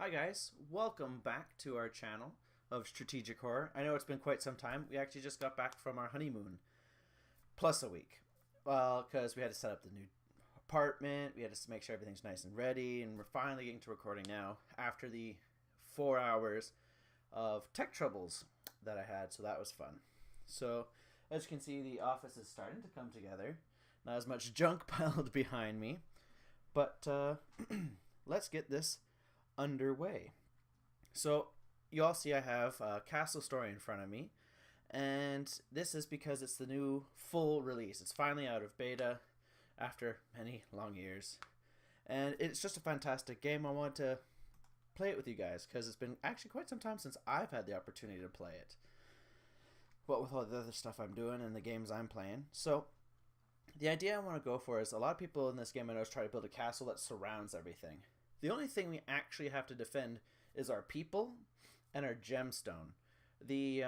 Hi guys, welcome back to our channel of Strategic Horror. I know it's been quite some time. We actually just got back from our honeymoon, plus a week. Well, because we had to set up the new apartment, we had to make sure everything's nice and ready, and we're finally getting to recording now after the 4 hours of tech troubles that I had, so that was fun. So, as you can see, the office is starting to come together. Not as much junk piled behind me, but let's get this underway. So you all see I have Castle Story in front of me, and this is because it's the new full release. It's finally out of beta after many long years, and it's just a fantastic game. I want to play it with you guys because it's been actually quite some time since I've had the opportunity to play it, what with all the other stuff I'm doing and the games I'm playing. So the idea I want to go for is a lot of people in this game I know try to build a castle that surrounds everything. The only thing we actually have to defend is our people and our gemstone. The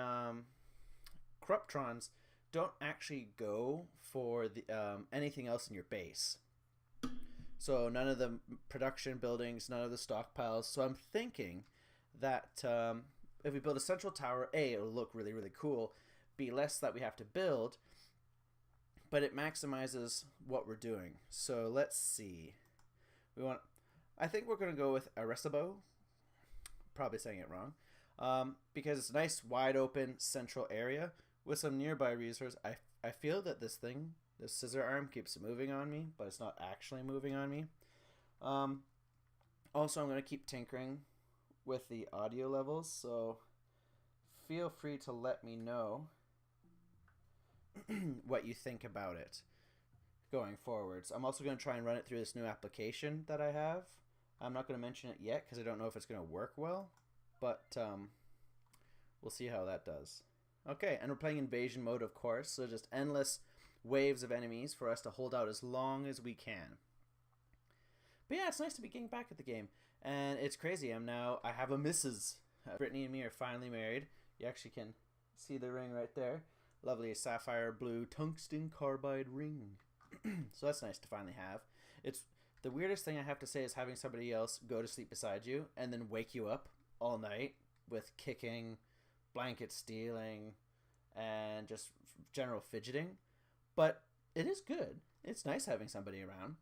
Corruptrons don't actually go for the anything else in your base. So none of the production buildings, none of the stockpiles. So I'm thinking that if we build a central tower, A, it'll look really, really cool. B, less that we have to build, but it maximizes what we're doing. So let's see. I think we're going to go with Arecibo. Probably saying it wrong. Because it's a nice, wide open central area with some nearby resources. I feel that this scissor arm keeps moving on me, but it's not actually moving on me. Also, I'm going to keep tinkering with the audio levels, so feel free to let me know what you think about it going forwards. I'm also going to try and run it through this new application that I have. I'm not going to mention it yet because I don't know if it's going to work well, but we'll see how that does. Okay, and we're playing invasion mode, of course, so just endless waves of enemies for us to hold out as long as we can. But yeah, it's nice to be getting back at the game, and it's crazy. I have a missus. Brittany and me are finally married. You actually can see the ring right there. Lovely sapphire blue tungsten carbide ring. So that's nice to finally have. It's the weirdest thing I have to say is having somebody else go to sleep beside you and then wake you up all night with kicking, blanket stealing, and just general fidgeting. But it is good. It's nice having somebody around.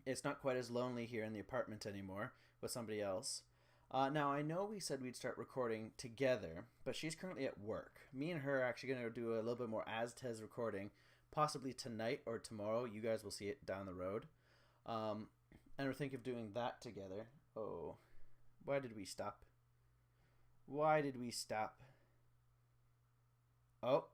It's not quite as lonely here in the apartment anymore with somebody else. Now, I know we said we'd start recording together, but she's currently at work. Me and her are actually going to do a little bit more as-tez recording, possibly tonight or tomorrow. You guys will see it down the road. And we're thinking of doing that together. Oh, why did we stop? Why did we stop? Oh,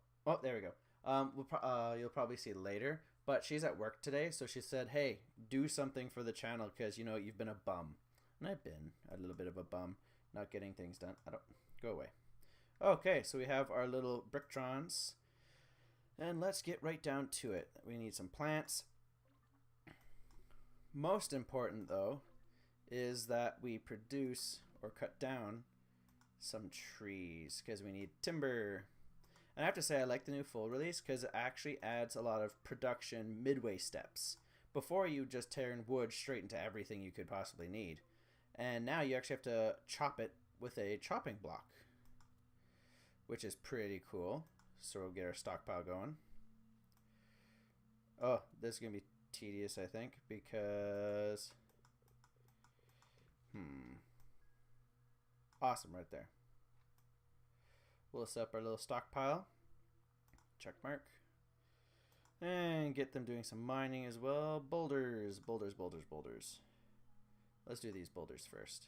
there we go. You'll probably see it later, but she's at work today, so she said, hey, do something for the channel because, you know, you've been a bum. And I've been a little bit of a bum, not getting things done. Go away. Okay, so we have our little Brictrons, and let's get right down to it. We need some plants. Most important, though, is that we produce or cut down some trees because we need timber. And I have to say I like the new full release because it actually adds a lot of production midway steps. Before you just turn wood straight into everything you could possibly need. And now you actually have to chop it with a chopping block, which is pretty cool. So we'll get our stockpile going. Oh, this is going to be tedious, I think, because awesome right there. We'll set up our little stockpile, check mark, and get them doing some mining as well. Boulders. Let's do these boulders first.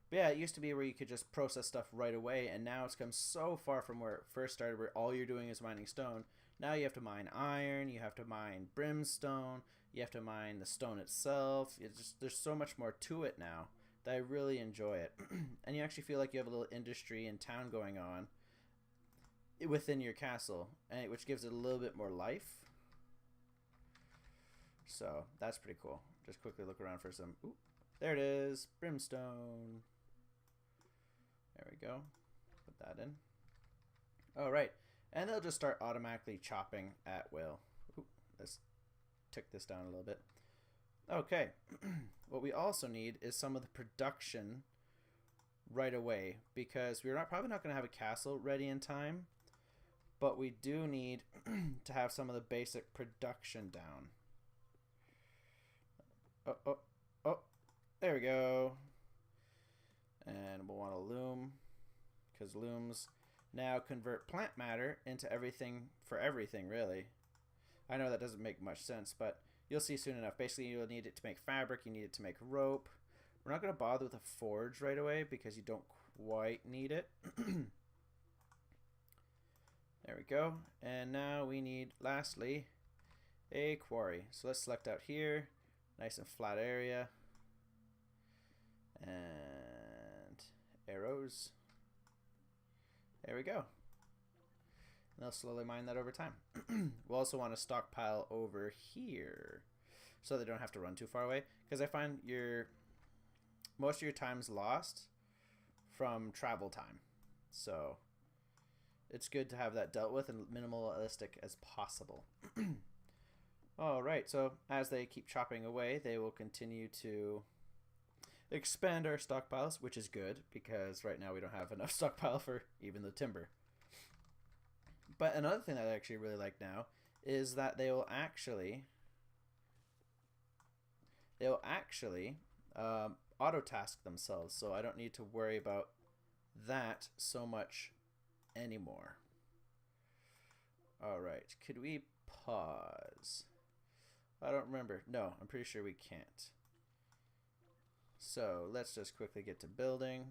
But yeah, it used to be where you could just process stuff right away, and now it's come so far from where it first started, where all you're doing is mining stone. Now you have to mine iron, you have to mine brimstone, you have to mine the stone itself. There's so much more to it now that I really enjoy it. And you actually feel like you have a little industry in town going on within your castle, which gives it a little bit more life. So that's pretty cool. Just quickly look around for some... Ooh, there it is, brimstone. There we go. Put that in. All right. And they'll just start automatically chopping at will. Ooh, let's tick this down a little bit. Okay. What we also need is some of the production right away, because we're probably not going to have a castle ready in time, but we do need to have some of the basic production down. Oh, oh, oh, there we go. And we'll want a loom, because looms now convert plant matter into everything for everything, really. I know that doesn't make much sense, but you'll see soon enough. Basically, you'll need it to make fabric, you need it to make rope. We're not going to bother with a forge right away because you don't quite need it. There we go. And now we need, lastly, a quarry. So let's select out here. Nice and flat area. And arrows. There we go. And they'll slowly mine that over time. We'll also want to stockpile over here so they don't have to run too far away. Because I find most of your time's lost from travel time. So it's good to have that dealt with and minimalistic as possible. Alright, so as they keep chopping away, they will continue to expand our stockpiles, which is good because right now we don't have enough stockpile for even the timber. But another thing that I actually really like now is that they will actually auto task themselves, so I don't need to worry about that so much anymore. Alright, could we pause? I don't remember. No, I'm pretty sure we can't. So let's just quickly get to building.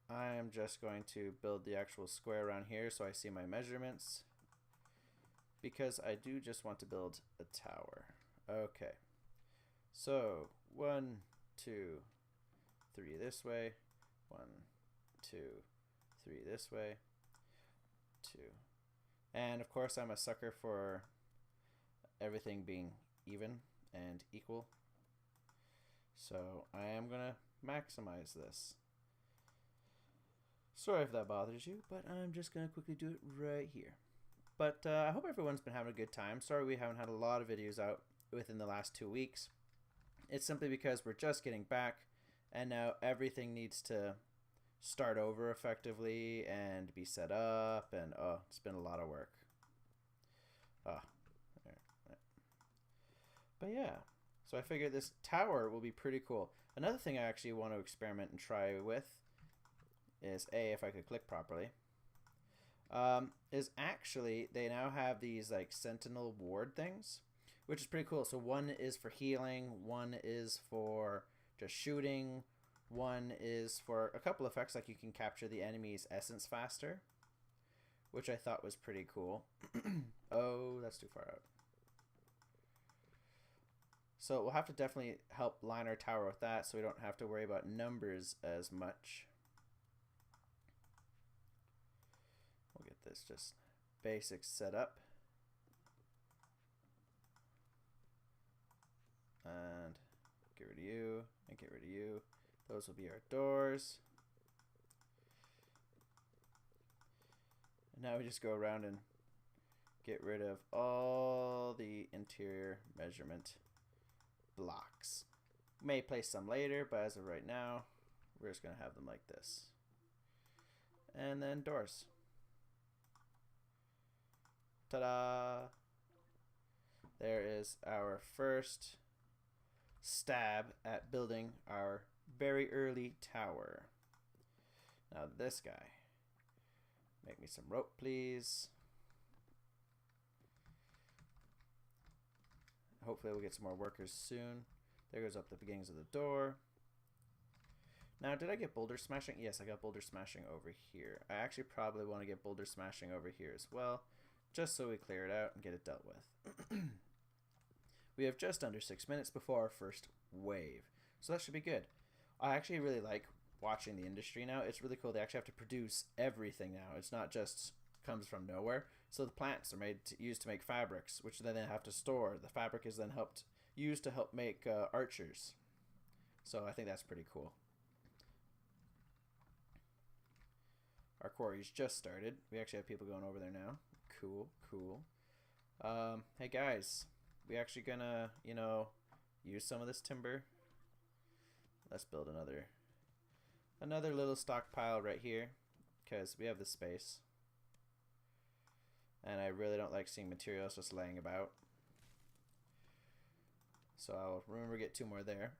I am just going to build the actual square around here so I see my measurements, because I do just want to build a tower. Okay, so 1, 2, 3 this way, 1, 2, 3 this way, 2. And of course I'm a sucker for everything being even and equal, so I am gonna maximize this. Sorry if that bothers you, but I'm just gonna quickly do it right here. But I hope everyone's been having a good time. Sorry we haven't had a lot of videos out within the last 2 weeks. It's simply because we're just getting back, and now everything needs to start over effectively and be set up, and oh, it's been a lot of work. But yeah, so I figured this tower will be pretty cool. Another thing I actually want to experiment and try with is, if I could click properly, is actually they now have these like sentinel ward things, which is pretty cool. So one is for healing, one is for just shooting, one is for a couple effects, like you can capture the enemy's essence faster, which I thought was pretty cool. Oh, that's too far out. So we'll have to definitely help line our tower with that so we don't have to worry about numbers as much. We'll get this just basic set up. And get rid of you, and get rid of you. Those will be our doors. And now we just go around and get rid of all the interior measurement blocks. May place some later, but as of right now, we're just going to have them like this. And then doors. Ta-da! There is our first stab at building our very early tower. Now this guy. Make me some rope, please. Hopefully we'll get some more workers soon. There goes up the beginnings of the door. Now, did I get boulder smashing? Yes, I got boulder smashing over here. I actually probably want to get boulder smashing over here as well, just so we clear it out and get it dealt with. We have just under 6 minutes before our first wave, so that should be good. I actually really like watching the industry now. It's really cool. They actually have to produce everything now. It's not just comes from nowhere. So the plants are used to make fabrics, which then they have to store. The fabric is then used to help make archers. So I think that's pretty cool. Our quarry's just started. We actually have people going over there now. Cool, cool. Hey guys, we actually gonna, use some of this timber. Let's build another little stockpile right here, because we have the space. And I really don't like seeing materials just laying about. So I'll remember to get 2 more there.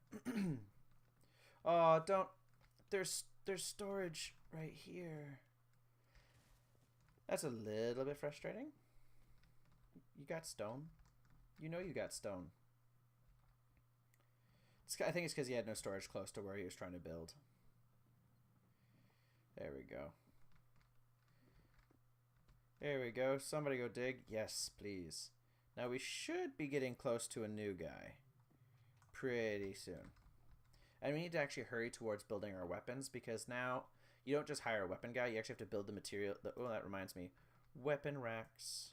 Oh, don't. There's storage right here. That's a little bit frustrating. You got stone. You know you got stone. I think it's because he had no storage close to where he was trying to build. There we go. There we go. Somebody go dig. Yes, please. Now we should be getting close to a new guy pretty soon. And we need to actually hurry towards building our weapons, because now you don't just hire a weapon guy. You actually have to build the material. Oh, that reminds me. Weapon racks.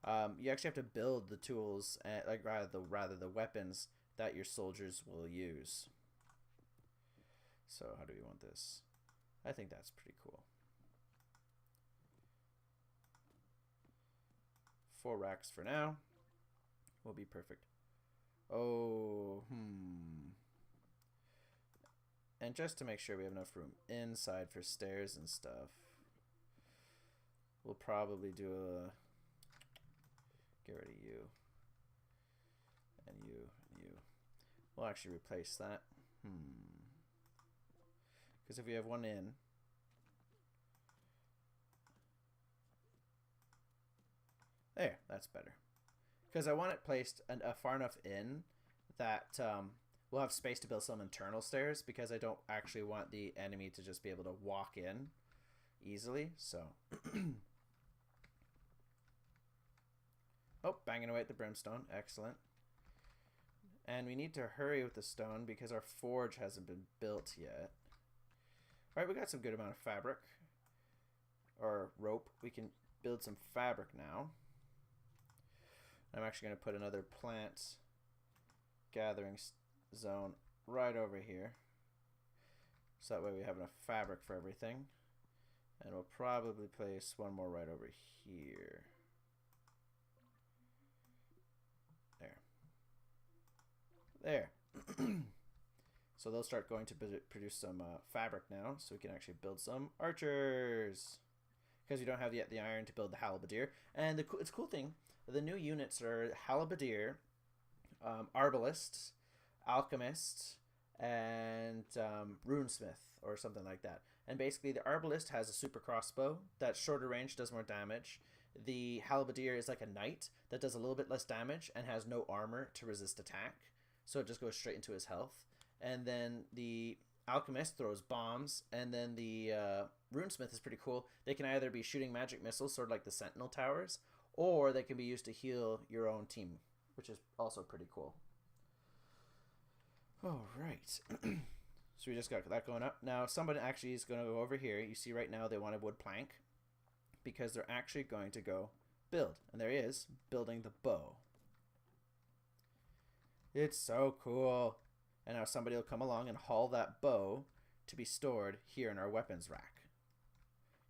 You actually have to build the tools, rather the weapons that your soldiers will use. So how do we want this? I think that's pretty cool. 4 racks for now. Will be perfect. Oh, And just to make sure we have enough room inside for stairs and stuff, we'll probably do a... Get rid of you. And you, and you. We'll actually replace that. Because if we have one in... There, that's better. Because I want it placed far enough in that we'll have space to build some internal stairs, because I don't actually want the enemy to just be able to walk in easily, so... Oh, banging away at the brimstone. Excellent. And we need to hurry with the stone because our forge hasn't been built yet. Alright, we got some good amount of fabric. Or rope. We can build some fabric now. I'm actually going to put another plant gathering zone right over here. So that way we have enough fabric for everything. And we'll probably place one more right over here. There. So they'll start going to produce some fabric now, so we can actually build some archers. Because we don't have yet the iron to build the halberdier. And it's a cool thing, the new units are halberdier, arbalist, alchemist, and runesmith, or something like that. And basically the arbalist has a super crossbow that's shorter range, does more damage. The halberdier is like a knight that does a little bit less damage and has no armor to resist attack. So it just goes straight into his health. And then the alchemist throws bombs. And then the runesmith is pretty cool. They can either be shooting magic missiles, sort of like the sentinel towers, or they can be used to heal your own team, which is also pretty cool. All right. So we just got that going up. Now somebody actually is going to go over here. You see right now they want a wood plank, because they're actually going to go build. And there he is, building the bow. It's so cool. And now somebody will come along and haul that bow to be stored here in our weapons rack.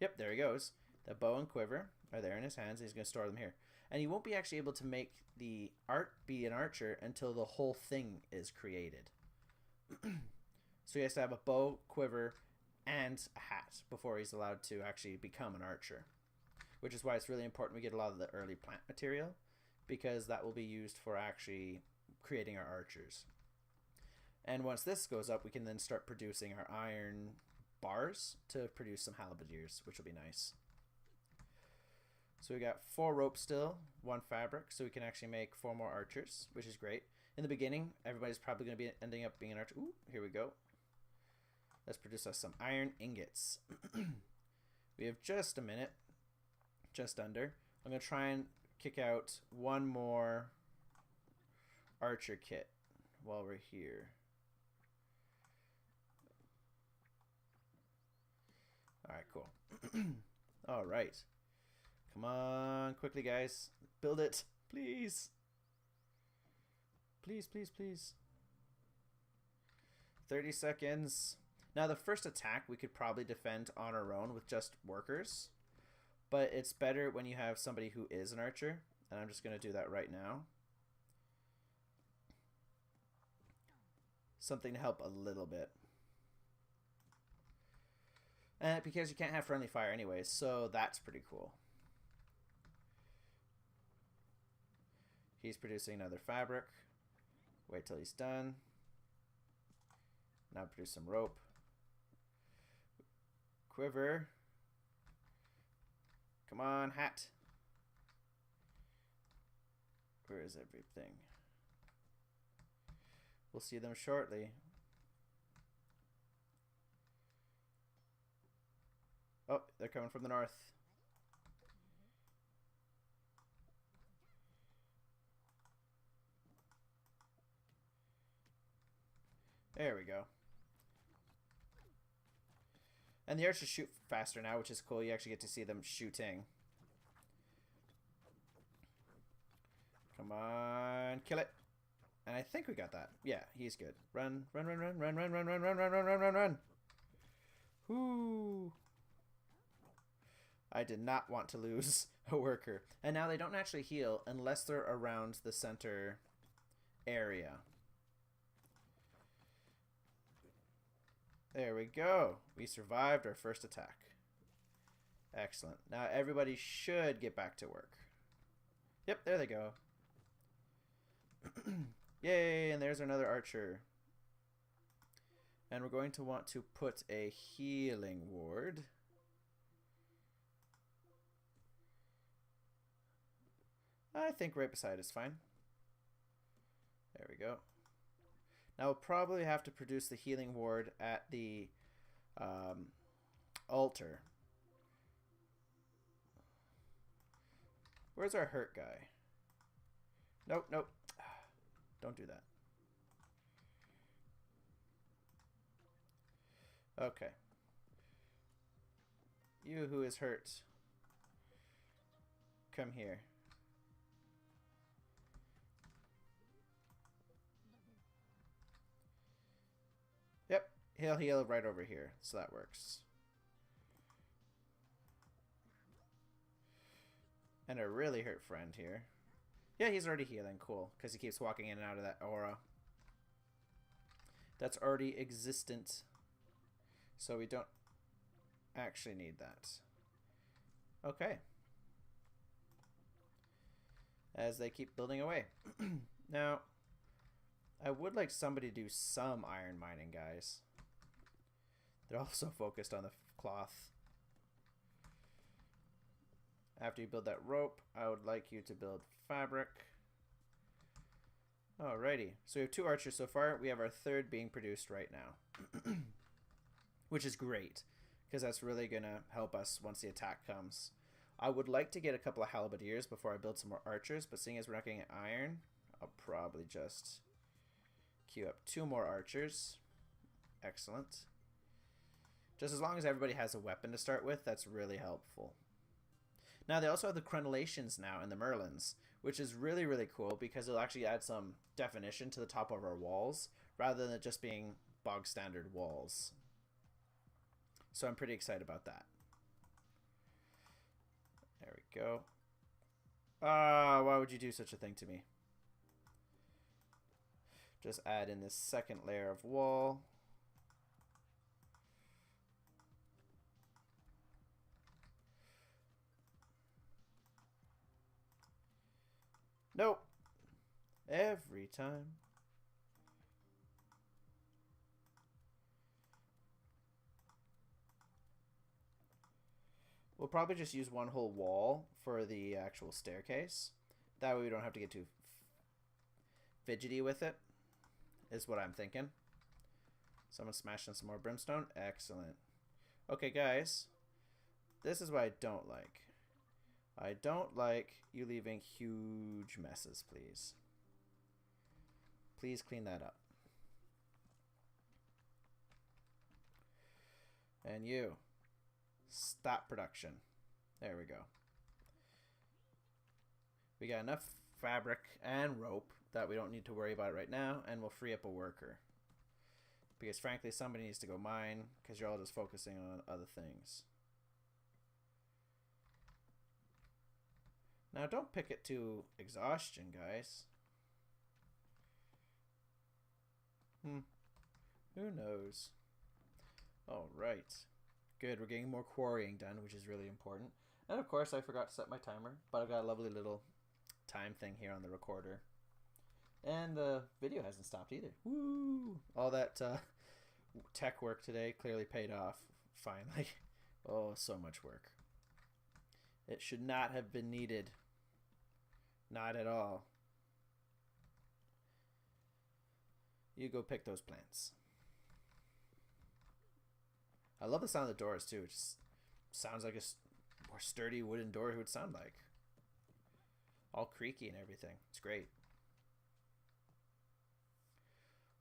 Yep, there he goes. The bow and quiver are there in his hands. He's going to store them here. And you won't be actually able to make the be an archer until the whole thing is created. So he has to have a bow, quiver, and a hat before he's allowed to actually become an archer. Which is why it's really important we get a lot of the early plant material, because that will be used for actually creating our archers. And once this goes up, we can then start producing our iron bars to produce some halberdiers, which will be nice. So we got 4 rope still, 1 fabric, so we can actually make 4 more archers, which is great. In the beginning, everybody's probably going to be ending up being an archer. Ooh, here we go. Let's produce us some iron ingots. We have just a minute, just under. I'm going to try and kick out 1 more archer kit while we're here. Alright, cool. Alright. Come on, quickly guys. Build it, please. Please, please, please. 30 seconds. Now, the first attack we could probably defend on our own with just workers, but it's better when you have somebody who is an archer, and I'm just going to do that right now. Something to help a little bit. And because you can't have friendly fire anyways, so that's pretty cool. He's producing another fabric. Wait till he's done. Now produce some rope. Quiver. Come on, hat. Where is everything? We'll see them shortly. Oh, they're coming from the north. There we go. And the archers shoot faster now, which is cool. You actually get to see them shooting. Come on, kill it. And I think we got that. Yeah, he's good. Run, run, run, run, run, run, run, run, run, run, run, run, run, run. Whoo. I did not want to lose a worker. And now they don't actually heal unless they're around the center area. There we go. We survived our first attack. Excellent. Now everybody should get back to work. Yep, there they go. Yay, and there's another archer. And we're going to want to put a healing ward. I think right beside is fine. There we go. Now we'll probably have to produce the healing ward at the altar. Where's our hurt guy? Nope, nope. Don't do that. Okay. You who is hurt, come here. Yep, he'll heal right over here, so that works. And a really hurt friend here. Yeah, he's already healing. Cool, because he keeps walking in and out of that aura. That's already existent. So we don't actually need that. Okay. As they keep building away. Now, I would like somebody to do some iron mining, guys. They're also focused on the cloth. After you build that rope, I would like you to build fabric. Alrighty. So we have 2 archers so far. We have our 3rd being produced right now. Which is great, because that's really going to help us once the attack comes. I would like to get a couple of halberdiers before I build some more archers, but seeing as we're not getting iron, I'll probably just queue up 2 more archers. Excellent. Just as long as everybody has a weapon to start with, that's really helpful. Now, they also have the crenellations now and the merlins, which is really, really cool because it'll actually add some definition to the top of our walls rather than it just being bog standard walls. So I'm pretty excited about that. There we go. Ah, why would you do such a thing to me? Just add in this 2nd layer of wall. Nope. Every time. We'll probably just use one whole wall for the actual staircase. That way we don't have to get too fidgety with it, is what I'm thinking. Someone smashing some more brimstone. Excellent. Okay, guys. This is what I don't like. I don't like you leaving huge messes, please. Please clean that up. And you. Stop production. There we go. We got enough fabric and rope that we don't need to worry about right now, and we'll free up a worker. Because frankly, somebody needs to go mine because you're all just focusing on other things. Now, don't pick it to exhaustion, guys. Who knows? All right. Good, we're getting more quarrying done, which is really important. And of course, I forgot to set my timer, but I've got a lovely little time thing here on the recorder. And the video hasn't stopped either. Woo! All that tech work today clearly paid off, finally. Oh, so much work. It should not have been needed. Not at all. You go pick those plants. I love the sound of the doors too. It just sounds like a more sturdy wooden door would sound like. All creaky and everything. It's great.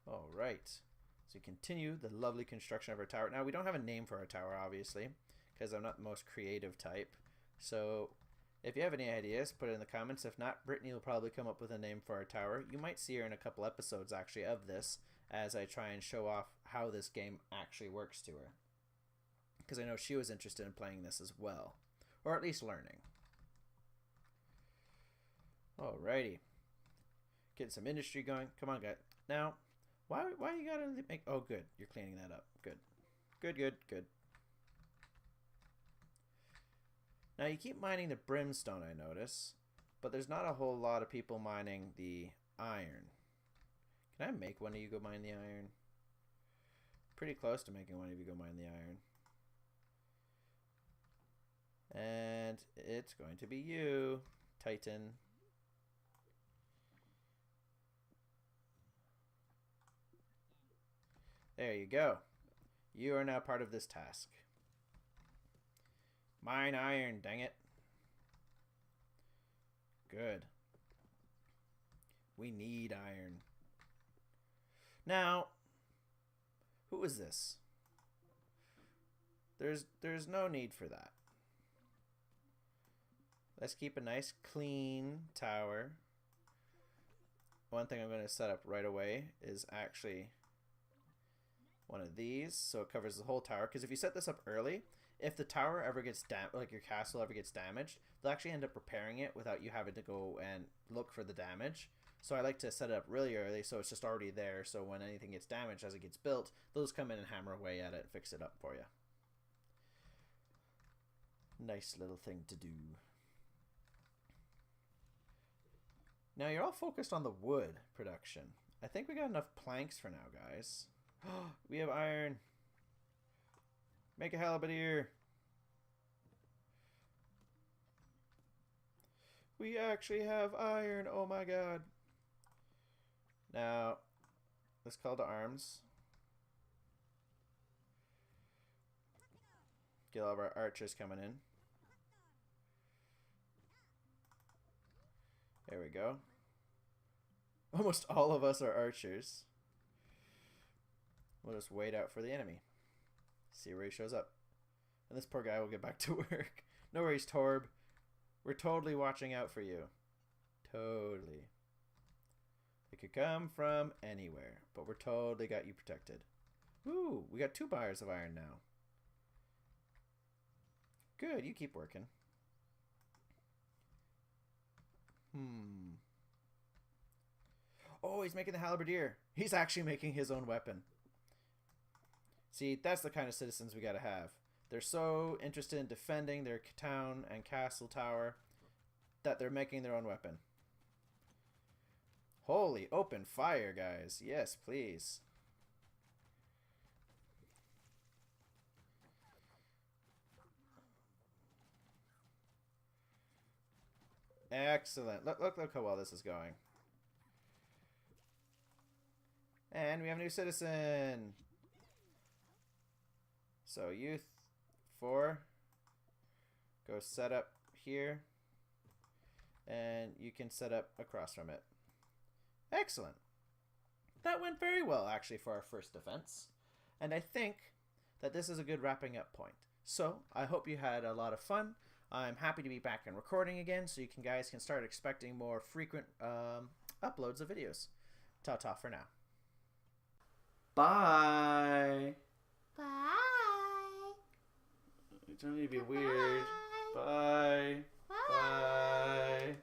All right. So we continue the lovely construction of our tower. Now, we don't have a name for our tower, obviously, because I'm not the most creative type. So if you have any ideas, put it in the comments. If not, Brittany will probably come up with a name for our tower. You might see her in a couple episodes, actually, of this, as I try and show off how this game actually works to her. Because I know she was interested in playing this as well. Or at least learning. Alrighty. Getting some industry going. Come on, guys. Now, why you gotta make... Oh, good. You're cleaning that up. Good. Good. Now, you keep mining the brimstone, I notice. But there's not a whole lot of people mining the iron. Can I make one of you go mine the iron? Pretty close to making one of you go mine the iron. And it's going to be you, Titan. There you go. You are now part of this task. Mine iron, dang it. Good. We need iron. Now, who is this? There's no need for that. Let's keep a nice clean tower. One thing I'm going to set up right away is actually one of these, so it covers the whole tower. Because if you set this up early, if the tower ever gets like your castle ever gets damaged, they'll actually end up repairing it without you having to go and look for the damage. So I like to set it up really early so it's just already there, so when anything gets damaged as it gets built, they'll just come in and hammer away at it and fix it up for you. Nice little thing to do. Now you're all focused on the wood production. I think we got enough planks for now, guys. We have iron. Make a halberdier. We actually have iron. Oh my god. Now, let's call to arms. Get all of our archers coming in. There we go. Almost all of us are archers. We'll just wait out for the enemy. See where he shows up. And this poor guy will get back to work. No worries, Torb. We're totally watching out for you. Totally. It could come from anywhere, but we're totally got you protected. Ooh, we got 2 bars of iron now. Good, you keep working. Oh, he's making the halberdier. He's actually making his own weapon. See, that's the kind of citizens we gotta have. They're so interested in defending their town and castle tower that they're making their own weapon. Holy, open fire, guys. Yes, please. Excellent. Look how well this is going. And we have a new citizen. So youth 4, go set up here, and you can set up across from it. Excellent. That went very well, actually, for our first defense. And I think that this is a good wrapping up point. So I hope you had a lot of fun. I'm happy to be back and recording again, so you guys can start expecting more frequent uploads of videos. Ta-ta for now. Bye. Bye. You don't need to be weird. Bye. Bye. Bye.